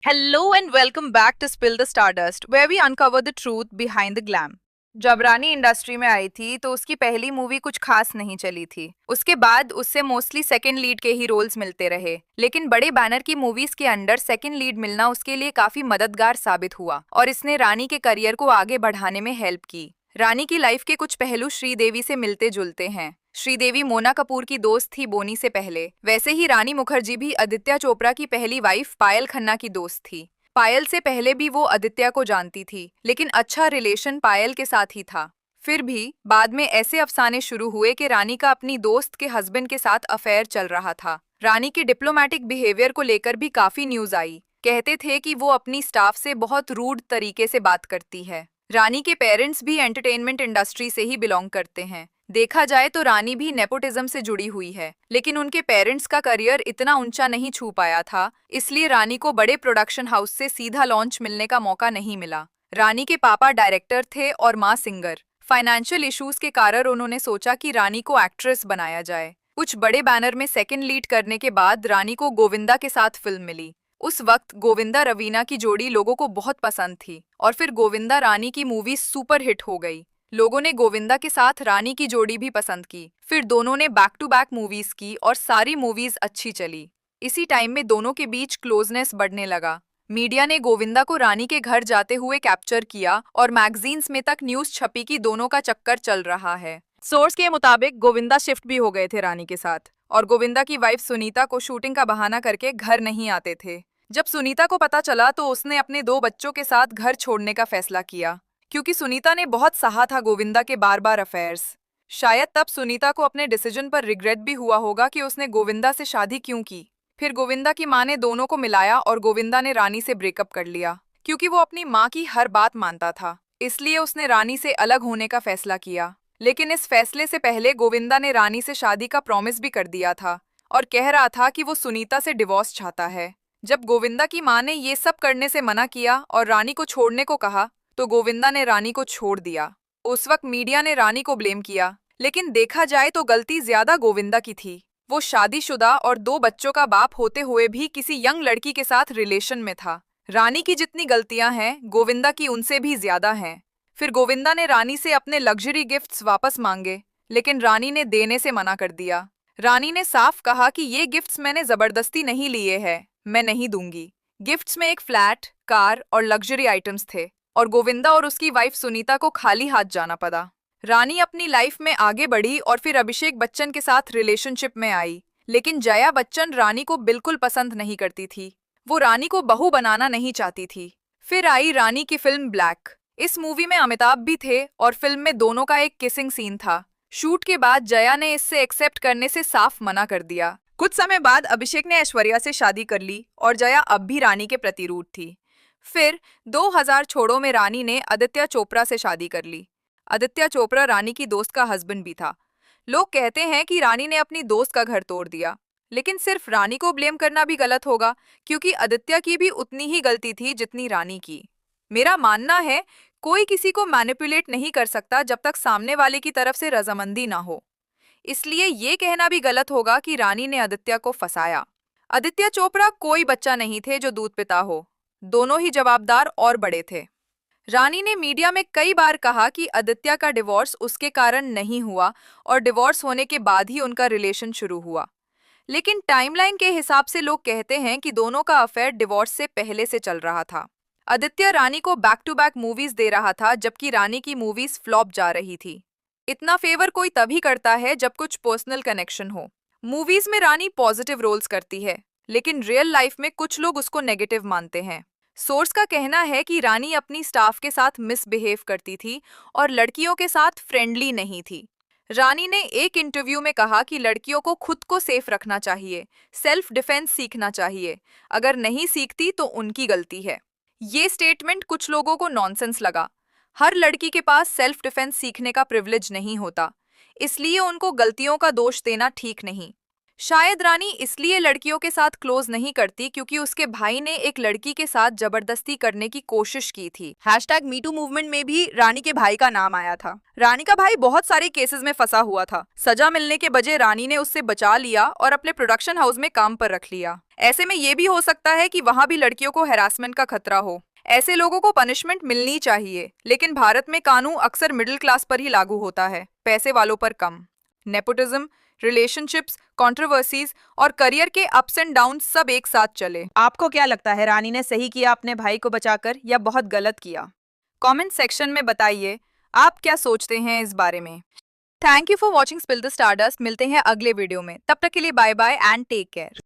Hello and welcome back to Spill the Stardust, where we uncover the truth behind the glam. जब रानी industry में आई थी तो उसकी पहली मूवी कुछ खास नहीं चली थी। उसके बाद उससे मोस्टली सेकंड लीड के ही रोल्स मिलते रहे, लेकिन बड़े बैनर की मूवीज के अंडर सेकंड लीड मिलना उसके लिए काफी मददगार साबित हुआ और इसने रानी के करियर को आगे बढ़ाने में हेल्प की। रानी की लाइफ के कुछ पहलू श्रीदेवी से मिलते जुलते हैं। श्रीदेवी मोना कपूर की दोस्त थी बोनी से पहले, वैसे ही रानी मुखर्जी भी आदित्य चोपड़ा की पहली वाइफ पायल खन्ना की दोस्त थी। पायल से पहले भी वो आदित्य को जानती थी, लेकिन अच्छा रिलेशन पायल के साथ ही था। फिर भी बाद में ऐसे अफसाने शुरू हुए कि रानी का अपनी दोस्त के हस्बैंड के साथ अफेयर चल रहा था। रानी के डिप्लोमेटिक बिहेवियर को लेकर भी काफी न्यूज आई। कहते थे कि वो अपनी स्टाफ से बहुत रूड तरीके से बात करती है। रानी के पेरेंट्स भी एंटरटेनमेंट इंडस्ट्री से ही बिलोंग करते हैं। देखा जाए तो रानी भी नेपोटिज्म से जुड़ी हुई है, लेकिन उनके पेरेंट्स का करियर इतना ऊंचा नहीं छू पाया था, इसलिए रानी को बड़े प्रोडक्शन हाउस से सीधा लॉन्च मिलने का मौका नहीं मिला। रानी के पापा डायरेक्टर थे और माँ सिंगर। फाइनेंशियल इश्यूज के कारण उन्होंने सोचा कि रानी को एक्ट्रेस बनाया जाए। कुछ बड़े बैनर में सेकंड लीड करने के बाद रानी को गोविंदा के साथ फिल्म मिली। उस वक्त गोविंदा रवीना की जोड़ी लोगों को बहुत पसंद थी और फिर गोविंदा रानी की मूवी सुपर हिट हो गई। लोगों ने गोविंदा के साथ रानी की जोड़ी भी पसंद की। फिर दोनों ने बैक टू बैक मूवीज की और सारी मूवीज अच्छी चली। इसी टाइम में दोनों के बीच क्लोजनेस बढ़ने लगा। मीडिया ने गोविंदा को रानी के घर जाते हुए कैप्चर किया और मैगजीन्स में तक न्यूज छपी कि दोनों का चक्कर चल रहा है। सोर्स के मुताबिक गोविंदा शिफ्ट भी हो गए थे रानी के साथ और गोविंदा की वाइफ सुनीता को शूटिंग का बहाना करके घर नहीं आते थे। जब सुनीता को पता चला तो उसने अपने 2 बच्चों के साथ घर छोड़ने का फैसला किया, क्योंकि सुनीता ने बहुत सहा था गोविंदा के बार बार अफेयर्स। शायद तब सुनीता को अपने डिसीजन पर रिग्रेट भी हुआ होगा कि उसने गोविंदा से शादी क्यों की। फिर गोविंदा की माँ ने दोनों को मिलाया और गोविंदा ने रानी से ब्रेकअप कर लिया। क्योंकि वो अपनी माँ की हर बात मानता था, इसलिए उसने रानी से अलग होने का फैसला किया। लेकिन इस फैसले से पहले गोविंदा ने रानी से शादी का प्रॉमिस भी कर दिया था और कह रहा था कि वो सुनीता से डिवोर्स चाहता है। जब गोविंदा की माँ ने ये सब करने से मना किया और रानी को छोड़ने को कहा, तो गोविंदा ने रानी को छोड़ दिया। उस वक्त मीडिया ने रानी को ब्लेम किया, लेकिन देखा जाए तो गलती ज्यादा गोविंदा की थी। वो शादीशुदा और 2 बच्चों का बाप होते हुए भी किसी यंग लड़की के साथ रिलेशन में था। रानी की जितनी गलतियां हैं, गोविंदा की उनसे भी ज्यादा हैं। फिर गोविंदा ने रानी से अपने लग्जरी गिफ्ट्स वापस मांगे, लेकिन रानी ने देने से मना कर दिया। रानी ने साफ कहा कि ये गिफ्ट्स मैंने जबरदस्ती नहीं लिए हैं, मैं नहीं दूंगी। गिफ्ट्स में एक फ्लैट, कार और लग्जरी आइटम्स थे और गोविंदा और उसकी वाइफ सुनीता को खाली हाथ जाना पड़ा। रानी अपनी लाइफ में आगे बढ़ी और फिर अभिषेक बच्चन के साथ रिलेशनशिप में आई, लेकिन जया बच्चन रानी को बिल्कुल पसंद नहीं करती थी। वो रानी को बहू बनाना नहीं चाहती थी। फिर आई रानी की फिल्म ब्लैक। इस मूवी में अमिताभ भी थे और फिल्म में दोनों का एक किसिंग सीन था। शूट के बाद जया ने इससे एक्सेप्ट करने से साफ मना कर दिया। कुछ समय बाद अभिषेक ने ऐश्वर्या से शादी कर ली और जया अब भी रानी के प्रति रूठ थी। फिर 2000 छोड़ो में रानी ने आदित्य चोपड़ा से शादी कर ली। आदित्य चोपड़ा रानी की दोस्त का हस्बैंड भी था। लोग कहते हैं कि रानी ने अपनी दोस्त का घर तोड़ दिया, लेकिन सिर्फ रानी को ब्लेम करना भी गलत होगा, क्योंकि आदित्य की भी उतनी ही गलती थी जितनी रानी की। मेरा मानना है, कोई किसी को मैनिपुलेट नहीं कर सकता जब तक सामने वाले की तरफ से रजामंदी ना हो। इसलिए ये कहना भी गलत होगा कि रानी ने आदित्य को फंसाया। आदित्य चोपड़ा कोई बच्चा नहीं थे जो दूध पिता हो। दोनों ही जवाबदार और बड़े थे। रानी ने मीडिया में कई बार कहा कि आदित्य का डिवोर्स उसके कारण नहीं हुआ और डिवोर्स होने के बाद ही उनका रिलेशन शुरू हुआ। लेकिन टाइमलाइन के हिसाब से लोग कहते हैं कि दोनों का अफेयर डिवोर्स से पहले से चल रहा था। आदित्य रानी को बैक टू बैक मूवीज दे रहा था, जबकि रानी की मूवीज फ्लॉप जा रही थी। इतना फेवर कोई तभी करता है जब कुछ पर्सनल कनेक्शन हो। मूवीज में रानी पॉजिटिव रोल्स करती है, लेकिन रियल लाइफ में कुछ लोग उसको नेगेटिव मानते हैं। सोर्स का कहना है कि रानी अपनी स्टाफ के साथ मिसबिहेव करती थी और लड़कियों के साथ फ्रेंडली नहीं थी। रानी ने एक इंटरव्यू में कहा कि लड़कियों को खुद को सेफ रखना चाहिए, सेल्फ डिफेंस सीखना चाहिए। अगर नहीं सीखती तो उनकी गलती है। ये स्टेटमेंट कुछ लोगों को नॉनसेंस लगा। हर लड़की के पास सेल्फ डिफेंस सीखने का प्रिविलेज नहीं होता, इसलिए उनको गलतियों का दोष देना ठीक नहीं। शायद रानी इसलिए लड़कियों के साथ क्लोज नहीं करती क्योंकि उसके भाई ने एक लड़की के साथ जबरदस्ती करने की कोशिश की थी। हैशटैग मीटू मूवमेंट में भी रानी के भाई का नाम आया था। रानी का भाई बहुत सारे केसेस में फंसा हुआ था। सजा मिलने के बजाय रानी ने उससे बचा लिया और अपने प्रोडक्शन हाउस में काम पर रख लिया। ऐसे में ये भी हो सकता है कि वहां भी लड़कियों को हैरासमेंट का खतरा हो। ऐसे लोगों को पनिशमेंट मिलनी चाहिए, लेकिन भारत में कानून अक्सर मिडिल क्लास पर ही लागू होता है, पैसे वालों पर कम। नेपोटिज्म, रिलेशनशिप्स, कंट्रोवर्सीज और करियर के अप्स एंड डाउन सब एक साथ चले। आपको क्या लगता है, रानी ने सही किया अपने भाई को बचाकर या बहुत गलत किया? कमेंट सेक्शन में बताइए आप क्या सोचते हैं इस बारे में। Thank you for watching Spill the Stardust. मिलते हैं अगले वीडियो में, तब तक के लिए bye bye and take care.